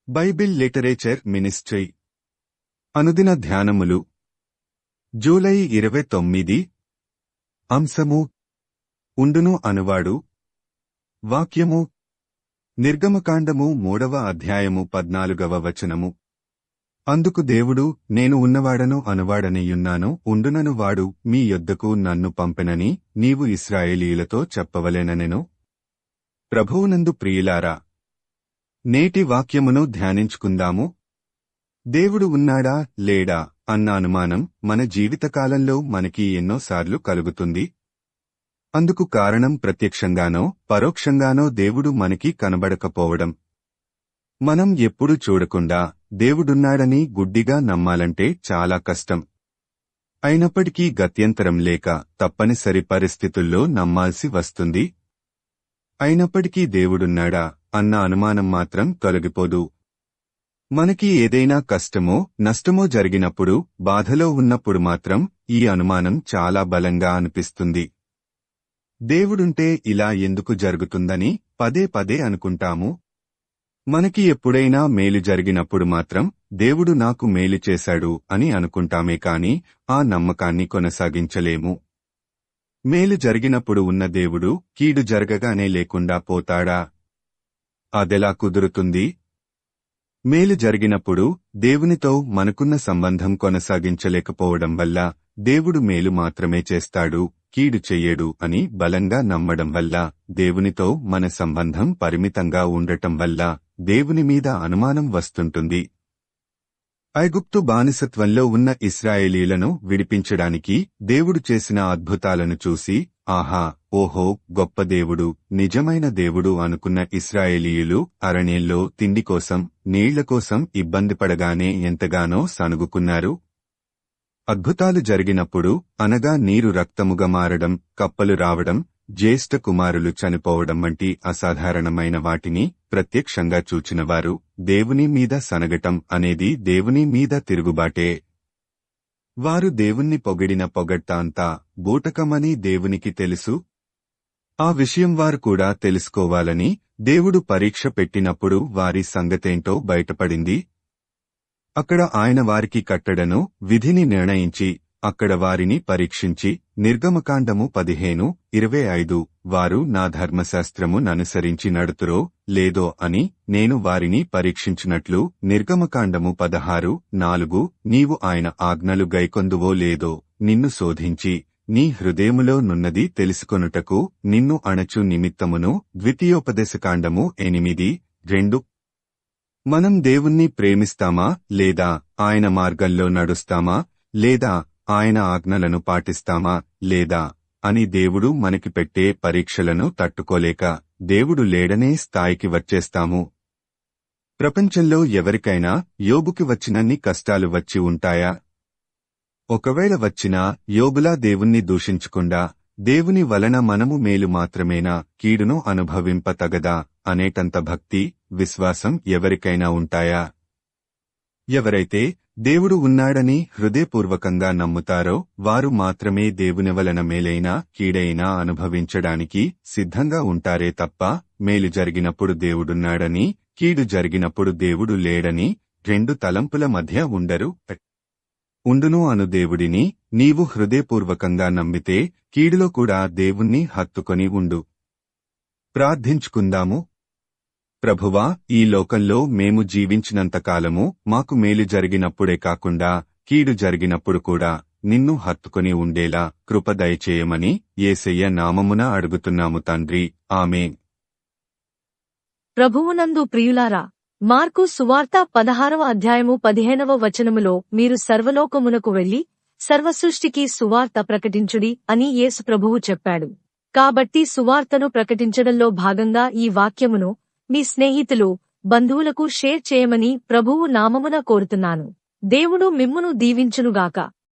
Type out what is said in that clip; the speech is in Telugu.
బైబిల్ లిటరేచర్ మినిస్ట్రీ అనుదిన ధ్యానములు జూలై 29 అంశము ఉండును అనువాడు వాక్యము నిర్గమకాండము 3వ అధ్యాయము 14వ వచనము అందుకు దేవుడు నేను ఉన్నవాడను అనువాడనియున్నాను ఉండునను వాడు మీ యొద్దకు నన్ను పంపెనని నీవు ఇశ్రాయేలీయులతో చెప్పవలెననెను. ప్రభువునందు ప్రియులారా, నేటి వాక్యమును ధ్యానించుకుందాము. దేవుడు ఉన్నాడా లేడా అన్న అనుమానం మన జీవితకాలంలో మనకి ఎన్నోసార్లు కలుగుతుంది. అందుకు కారణం ప్రత్యక్షంగానో పరోక్షంగానో దేవుడు మనకి కనబడకపోవడం. మనం ఎప్పుడు చూడకుండా దేవుడున్నాడని గుడ్డిగా నమ్మాలంటే చాలా కష్టం. అయినప్పటికీ గత్యంతరం లేక తప్పనిసరి పరిస్థితుల్లో నమ్మాల్సి వస్తుంది. అయినప్పటికీ దేవుడున్నాడా అన్న అనుమానం మాత్రం తొలగిపోదు. మనకి ఏదైనా కష్టమో నష్టమో జరిగినప్పుడు, బాధలో ఉన్నప్పుడు మాత్రం ఈ అనుమానం చాలా బలంగా అనిపిస్తుంది. దేవుడుంటే ఇలా ఎందుకు జరుగుతుందని పదే పదే అనుకుంటాము. మనకి ఎప్పుడైనా మేలు జరిగినప్పుడు మాత్రం దేవుడు నాకు మేలు చేశాడు అని అనుకుంటామే కాని ఆ నమ్మకాన్ని కొనసాగించలేము. మేలు జరిగినప్పుడు ఉన్న దేవుడు కీడు జరగగానే లేకుండా పోతాడా? అదెలా కుదురుతుంది? మేలు జరిగినప్పుడు దేవునితో మనకున్న సంబంధం కొనసాగించలేకపోవడం వల్ల దేవుడు మేలు మాత్రమే చేస్తాడు, కీడు చెయ్యడు అని బలంగా నమ్మడం వల్ల, దేవునితో మన సంబంధం పరిమితంగా ఉండటం వల్ల దేవుని మీద అనుమానం వస్తుంటుంది. ఐగుప్తు బానిసత్వంలో ఉన్న ఇశ్రాయేలీయులను విడిపించడానికి దేవుడు చేసిన అద్భుతాలను చూసి ఆహా, ఓహో, గొప్ప దేవుడు, నిజమైన దేవుడు అనుకున్న ఇశ్రాయేలీయులు అరణ్యంలో తిండి కోసం, నీళ్ల కోసం ఇబ్బందిపడగానే ఎంతగానో సణుగుకున్నారు. అద్భుతాలు జరిగినప్పుడు, అనగా నీరు రక్తముగా మారడం, కప్పలు రావడం, జ్యేష్ఠ కుమారులు చనిపోవడం వంటి అసాధారణమైన వాటిని ప్రత్యక్షంగా చూచినవారు దేవుని మీద సనగటం అనేది దేవుని మీద తిరుగుబాటే. వారు దేవుణ్ణి పొగిడిన పొగడ్త అంతా బూటకమని దేవునికి తెలుసు. ఆ విషయం వారు కూడా తెలుసుకోవాలని దేవుడు పరీక్ష పెట్టినప్పుడు వారి సంగతేంటో బయటపడింది. అక్కడ ఆయన వారికి కట్టడను, విధిని నిర్ణయించి అక్కడ వారిని పరీక్షించి నిర్గమకాండము 15:25 వారు నా ధర్మశాస్త్రము ననుసరించి నడుతురో లేదో అని నేను వారిని పరీక్షించినట్లు నిర్గమకాండము 16:4 నీవు ఆయన ఆజ్ఞలు గైకొందువో లేదో నిన్ను శోధించి నీ హృదయములో నున్నది తెలుసుకొనుటకు నిన్ను అణచు నిమిత్తమును ద్వితీయోపదేశకాండము 8:2 మనం దేవుణ్ణి ప్రేమిస్తామా లేదా ఆయన మార్గంలో నడుస్తామా లేదా ఆయన ఆజ్ఞలను పాటిస్తామా లేదా అని దేవుడు మనకి పెట్టే పరీక్షలను తట్టుకోలేక దేవుడు లేడనే స్థాయికి వచ్చేస్తాము. ప్రపంచంలో ఎవరికైనా యోబుకి వచ్చినన్ని కష్టాలు వచ్చి ఉంటాయా? ఒకవేళ వచ్చినా యోబులా దేవుణ్ణి దూషించకుండా దేవుని వలన మనము మేలు మాత్రమేనా, కీడును అనుభవింపతగదా అనేటంత భక్తి, విశ్వాసం ఎవరికైనా ఉంటాయా? ఎవరైతే దేవుడు ఉన్నాడని హృదయపూర్వకంగా నమ్ముతారో వారు మాత్రమే దేవుని వలన మేలైనా కీడైనా అనుభవించడానికి సిద్ధంగా ఉంటారే తప్ప మేలు జరిగినప్పుడు దేవుడున్నాడని, కీడు జరిగినప్పుడు దేవుడు లేడని రెండు తలంపుల మధ్య ఉండరు. ఉండును అను దేవుడిని నీవు హృదయపూర్వకంగా నమ్మితే కీడులో కూడా దేవుణ్ణి హత్తుకొని ఉండు. ప్రార్థించుకుందాము. ప్రభువా, ఈ లోకంలో మేము జీవించినంతకాలము మాకు మేలు జరిగినప్పుడే కాకుండా కీడు జరిగినప్పుడు కూడా నిన్ను హత్తుకొని ఉండేలా కృప దయచేయమని యేసయ్య నామమున అడుగుతున్నాము తండ్రి. ఆమేన్. ప్రభువునందు ప్రియులారా, మార్కు సువార్త 16వ అధ్యాయము 15వ వచనములో మీరు సర్వలోకమునకు వెళ్లి సర్వసృష్టికి సువార్త ప్రకటించుడి అని యేసు ప్రభువు చెప్పాడు. కాబట్టి సువార్తను ప్రకటించడంలో భాగంగా ఈ వాక్యమును మీ స్నేహితులు, బంధువులకు షేర్ చేయమని ప్రభువు నామమున కోరుతున్నాను. దేవుడు మిమ్మును దీవించునుగాక.